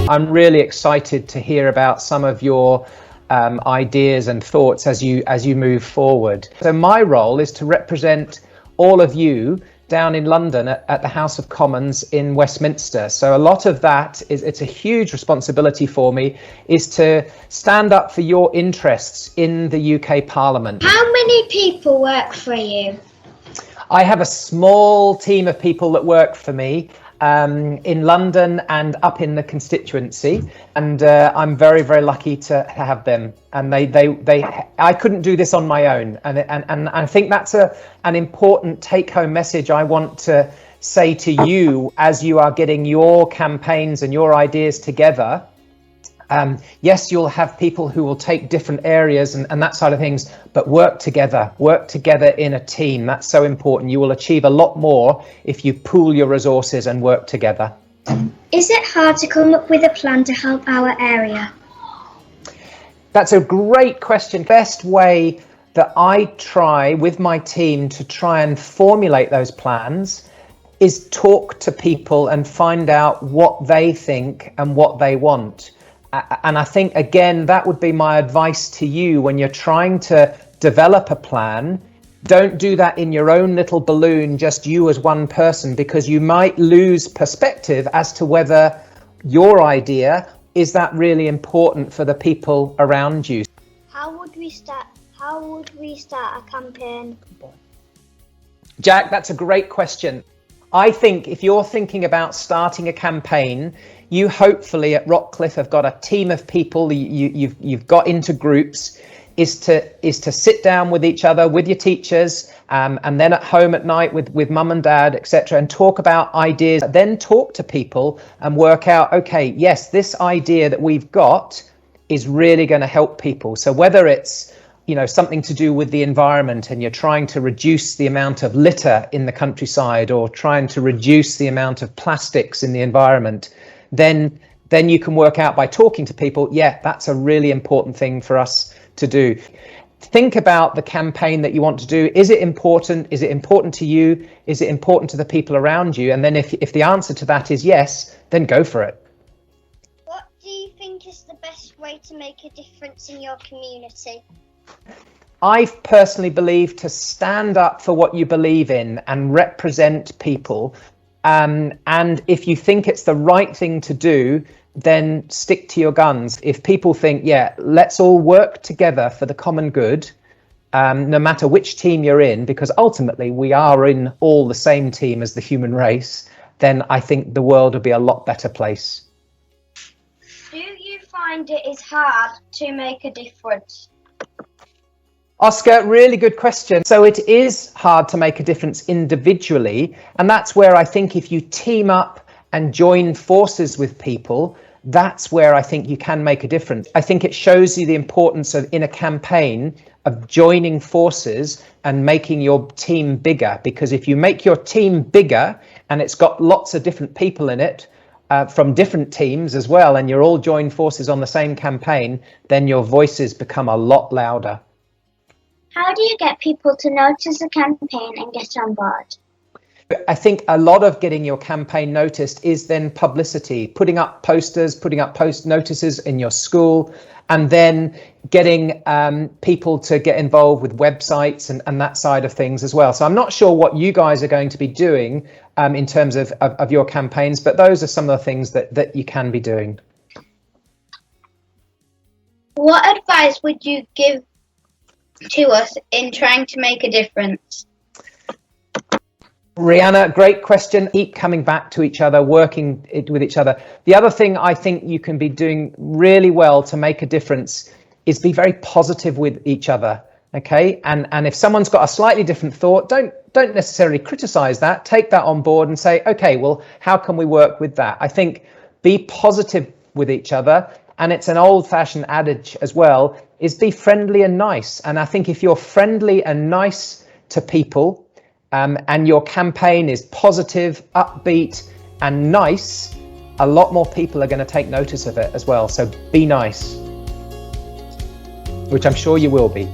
I'm really excited to hear about some of your ideas and thoughts as you move forward. So my role is to represent all of you down in London at the House of Commons in Westminster. So a lot of that it's a huge responsibility for me, is to stand up for your interests in the UK Parliament. How many people work for you? I have a small team of people that work for me in London and up in the constituency, and I'm very, very lucky to have them. And I couldn't do this on my own, and I think that's an important take-home message I want to say to you as you are getting your campaigns and your ideas together. Yes, you'll have people who will take different areas and that side of things, but work together in a team. That's so important. You will achieve a lot more if you pool your resources and work together. Is it hard to come up with a plan to help our area? That's a great question. Best way that I try with my team to try and formulate those plans is talk to people and find out what they think and what they want. And I think, again, that would be my advice to you when you're trying to develop a plan. Don't do that in your own little balloon, just you as one person, because you might lose perspective as to whether your idea is that really important for the people around you. How would we start a campaign? Jack, that's a great question. I think if you're thinking about starting a campaign, you hopefully at Rockcliffe have got a team of people you've got into groups, is to sit down with each other, with your teachers, and then at home at night with mum and dad, etc., and talk about ideas. Then talk to people and work out, okay, yes, this idea that we've got is really going to help people. So whether it's something to do with the environment and you're trying to reduce the amount of litter in the countryside, or trying to reduce the amount of plastics in the environment, then you can work out by talking to people, yeah, that's a really important thing for us to do. Think about the campaign that you want to do. Is it important? Is it important to you? Is it important to the people around you? And then if the answer to that is yes, then go for it. What do you think is the best way to make a difference in your community? I personally believe to stand up for what you believe in and represent people. And if you think it's the right thing to do, then stick to your guns. If people think, yeah, let's all work together for the common good, no matter which team you're in, because ultimately we are in all the same team as the human race, then I think the world will be a lot better place. Do you find it is hard to make a difference? Oscar, really good question. So it is hard to make a difference individually, and that's where I think if you team up and join forces with people, that's where I think you can make a difference. I think it shows you the importance of, in a campaign, of joining forces and making your team bigger, because if you make your team bigger and it's got lots of different people in it, from different teams as well, and you're all joined forces on the same campaign, then your voices become a lot louder. How do you get people to notice the campaign and get on board? I think a lot of getting your campaign noticed is then publicity, putting up posters, putting up post notices in your school, and then getting people to get involved with websites and that side of things as well. So I'm not sure what you guys are going to be doing in terms of your campaigns, but those are some of the things that you can be doing. What advice would you give to us in trying to make a difference? Rihanna, great question. Keep coming back to each other, working with each other. The other thing I think you can be doing really well to make a difference is be very positive with each other. Okay, and if someone's got a slightly different thought, don't necessarily criticize that. Take that on board and say, okay, well, how can we work with that? I think be positive with each other. And it's an old-fashioned adage as well, is be friendly and nice. And I think if you're friendly and nice to people, and your campaign is positive, upbeat, and nice, a lot more people are going to take notice of it as well. So be nice, which I'm sure you will be.